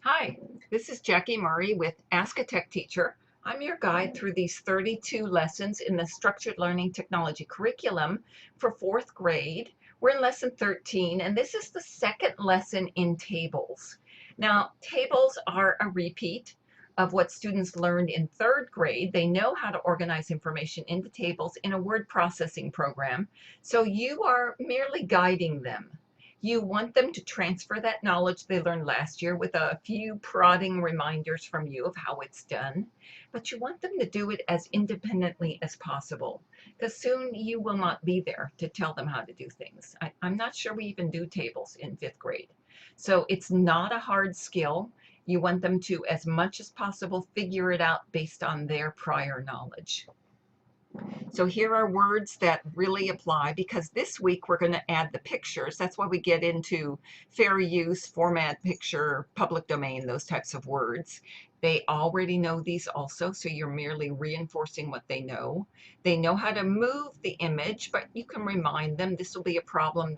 Hi, this is Jackie Murray with Ask a Tech Teacher. I'm your guide through these 32 lessons in the Structured Learning Technology curriculum for fourth grade. We're in lesson 13, and this is the second lesson in tables. Now, tables are a repeat of what students learned in third grade. They know how to organize information into tables in a word processing program, so you are merely guiding them. You want them to transfer that knowledge they learned last year with a few prodding reminders from you of how it's done, but you want them to do it as independently as possible, because soon you will not be there to tell them how to do things. I'm not sure we even do tables in fifth grade. So it's not a hard skill. You want them to, as much as possible, figure it out based on their prior knowledge. So here are words that really apply, because this week we're going to add the pictures. That's why we get into fair use, format, picture, public domain, those types of words. They already know these also, so you're merely reinforcing what they know. They know how to move the image, but you can remind them. This will be a problem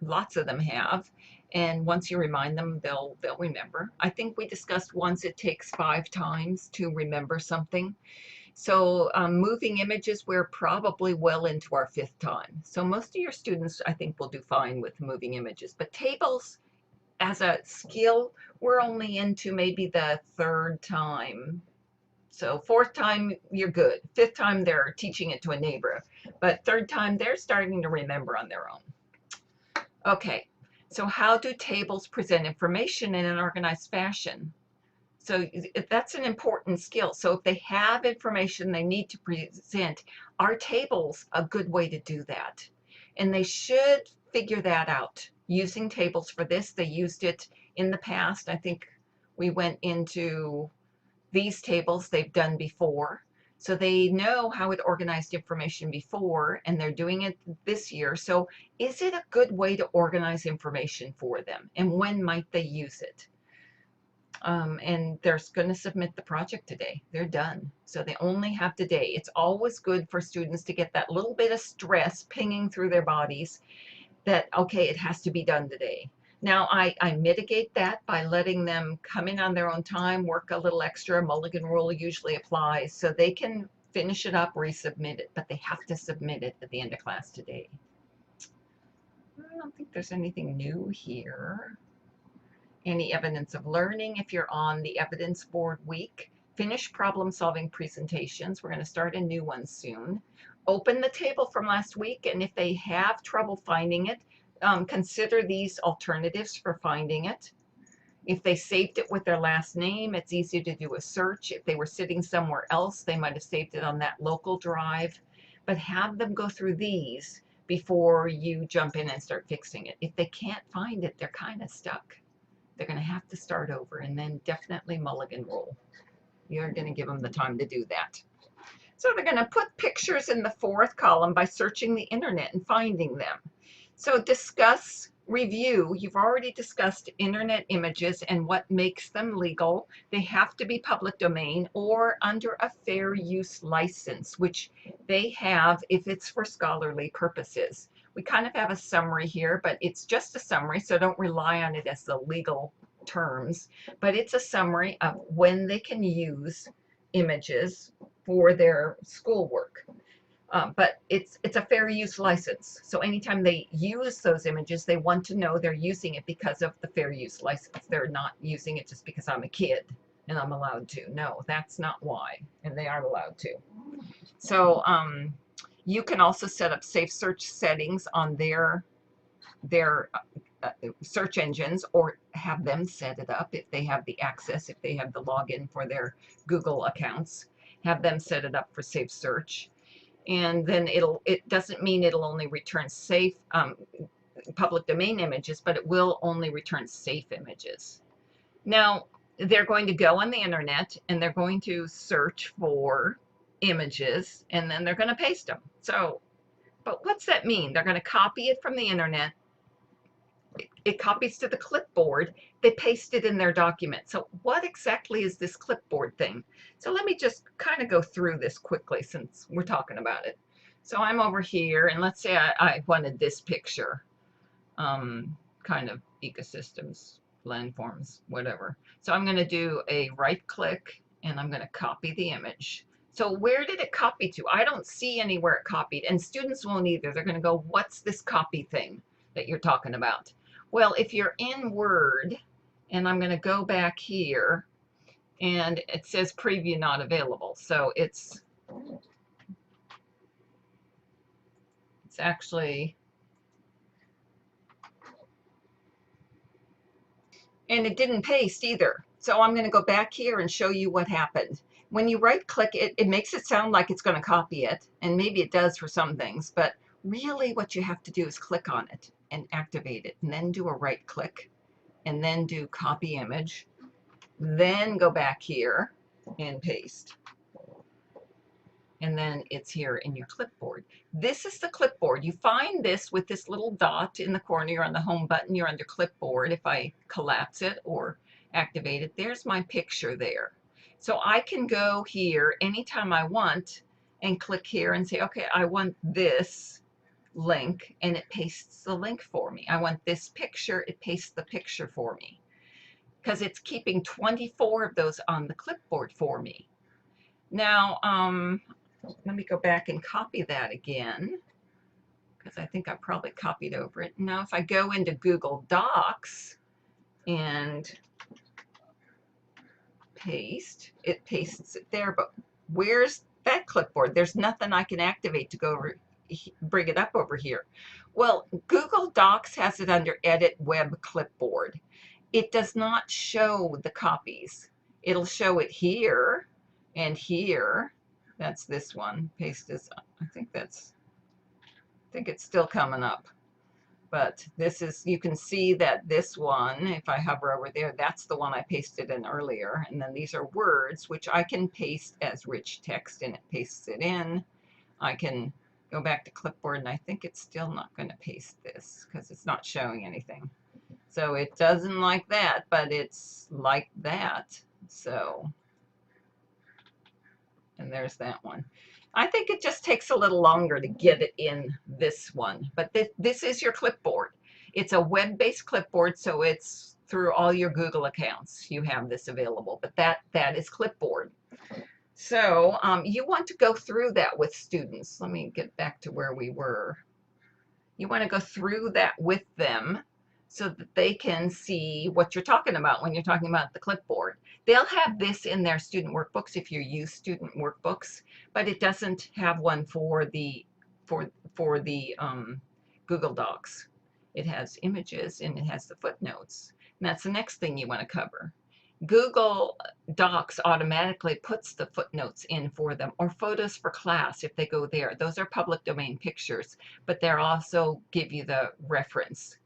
lots of them have. And once you remind them, they'll remember. I think we discussed once it takes 5 times to remember something. So moving images, we're probably well into our 5th time. So most of your students, I think, will do fine with moving images. But tables, as a skill, we're only into maybe the 3rd time. So 4th time, you're good. 5th time, they're teaching it to a neighbor. But 3rd time, they're starting to remember on their own. Okay, so how do tables present information in an organized fashion? So that's an important skill. So if they have information they need to present, are tables a good way to do that? And they should figure that out. Using tables for this, they used it in the past. I think we went into these tables they've done before. So they know how it organized information before, and they're doing it this year. So is it a good way to organize information for them? And when might they use it? And they're going to submit the project today. They're done. So they only have today. It's always good for students to get that little bit of stress pinging through their bodies that, okay, it has to be done today. Now, I mitigate that by letting them come in on their own time, work a little extra. Mulligan rule usually applies, so they can finish it up, resubmit it, but they have to submit it at the end of class today. I don't think there's anything new here. Any evidence of learning if you're on the evidence board week. Finish problem solving presentations. We're going to start a new one soon. Open the table from last week, and if they have trouble finding it, consider these alternatives for finding it. If they saved it with their last name, it's easy to do a search. If they were sitting somewhere else, they might have saved it on that local drive. But have them go through these before you jump in and start fixing it. If they can't find it, they're kind of stuck. They're going to have to start over, and then definitely Mulligan rule. You're going to give them the time to do that. So they're going to put pictures in the 4th column by searching the internet and finding them. So discuss, review. You've already discussed internet images and what makes them legal. They have to be public domain or under a fair use license, which they have if it's for scholarly purposes. We kind of have a summary here, but it's just a summary, so don't rely on it as the legal terms. But it's a summary of when they can use images for their schoolwork. But it's a fair use license. So anytime they use those images, they want to know they're using it because of the fair use license. They're not using it just because I'm a kid and I'm allowed to. No, that's not why, and they aren't allowed to. So you can also set up safe search settings on their search engines, or have them set it up if they have the access, if they have the login for their Google accounts. Have them set it up for safe search. And then it doesn't mean it'll only return safe public domain images, but it will only return safe images. Now, they're going to go on the internet and they're going to search for images, and then they're going to paste them. So, but what's that mean? They're going to copy it from the internet. It copies to the clipboard. They paste it in their document. So what exactly is this clipboard thing? So let me just kind of go through this quickly since we're talking about it. So I'm over here, and let's say I wanted this picture, kind of ecosystems landforms, whatever. So I'm going to do a right click and I'm going to copy the image. So where did it copy to? I don't see anywhere it copied, and students won't either. They're going to go, what's this copy thing that you're talking about? Well, if you're in Word, and I'm going to go back here, and it says preview not available. So it's actually, and it didn't paste either. So I'm going to go back here and show you what happened. When you right click it, it makes it sound like it's going to copy it, and maybe it does for some things, but really what you have to do is click on it and activate it, and then do a right click, and then do copy image, then go back here and paste. And then it's here in your clipboard. This is the clipboard. You find this with this little dot in the corner. You're on the home button. You're under clipboard. If I collapse it or activate it, there's my picture there. So I can go here anytime I want and click here and say, okay, I want this link, and it pastes the link for me. I want this picture, it pastes the picture for me, because it's keeping 24 of those on the clipboard for me. Now, let me go back and copy that again, because I think I probably copied over it. Now, if I go into Google Docs and paste, it pastes it there. But where's that clipboard? There's nothing I can activate to go over, bring it up over here. Well, Google Docs has it under Edit Web Clipboard. It does not show the copies. It'll show it here and here. That's this one. Paste this. I think it's still coming up. But this is, you can see that this one, if I hover over there, that's the one I pasted in earlier. And then these are words, which I can paste as rich text, and it pastes it in. I can go back to clipboard, and I think it's still not going to paste this because it's not showing anything. So it doesn't like that, but it's like that. So, and there's that one. I think it just takes a little longer to get it in this one, but this is your clipboard. It's a web-based clipboard, so it's through all your Google accounts. You have this available, but that is Clipboard. So you want to go through that with students. Let me get back to where we were. You want to go through that with them so that they can see what you're talking about when you're talking about the clipboard. They'll have this in their student workbooks if you use student workbooks, but it doesn't have one for the Google Docs. It has images and it has the footnotes. And that's the next thing you want to cover. Google Docs automatically puts the footnotes in for them, or photos for class if they go there. Those are public domain pictures, but they'll also give you the reference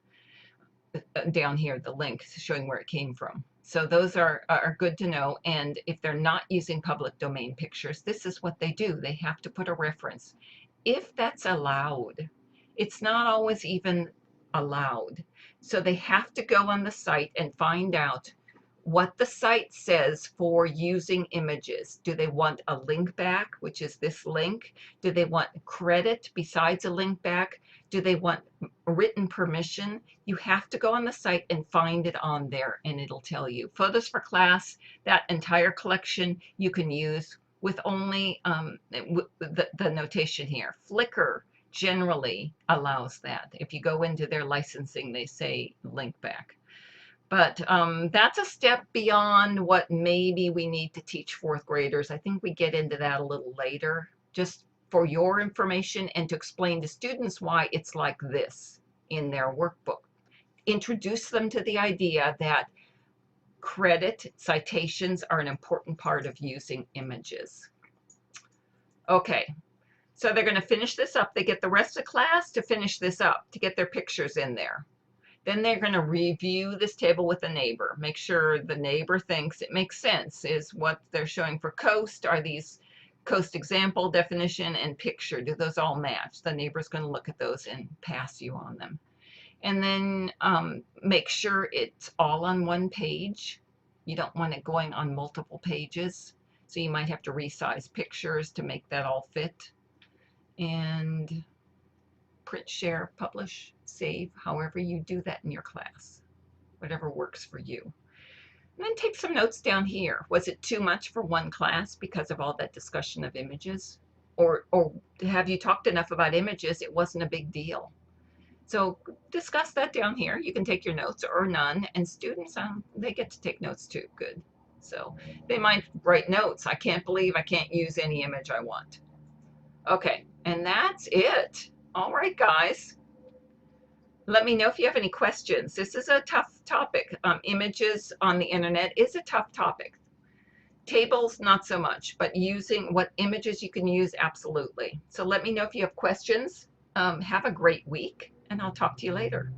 down here, the link showing where it came from. So those are good to know. And if they're not using public domain pictures, this is what they do. They have to put a reference. If that's allowed, it's not always even allowed. So they have to go on the site and find out what the site says for using images. Do they want a link back, which is this link? Do they want credit besides a link back? Do they want written permission? You have to go on the site and find it on there, and it'll tell you. Photos for class, that entire collection you can use with only the notation here. Flickr generally allows that. If you go into their licensing, they say link back. But that's a step beyond what maybe we need to teach fourth graders. I think we get into that a little later, just for your information and to explain to students why it's like this in their workbook. Introduce them to the idea that credit citations are an important part of using images. Okay, so they're going to finish this up. They get the rest of class to finish this up, to get their pictures in there. Then they're going to review this table with the neighbor. Make sure the neighbor thinks it makes sense. Is what they're showing for coast, are these coast example, definition, and picture, do those all match? The neighbor's going to look at those and pass you on them. And then make sure it's all on one page. You don't want it going on multiple pages. So you might have to resize pictures to make that all fit. And print, share, publish, save, however you do that in your class. whatever works for you. And then take some notes down here. Was it too much for one class because of all that discussion of images? Or have you talked enough about images, it wasn't a big deal? So discuss that down here. You can take your notes or none, and students, they get to take notes too. Good. So they might write notes. I can't believe I can't use any image I want. Okay, and that's it. All right, guys. Let me know if you have any questions. This is a tough topic. Images on the internet is a tough topic. Tables, not so much, but using what images you can use, absolutely. So let me know if you have questions. Have a great week, and I'll talk to you later.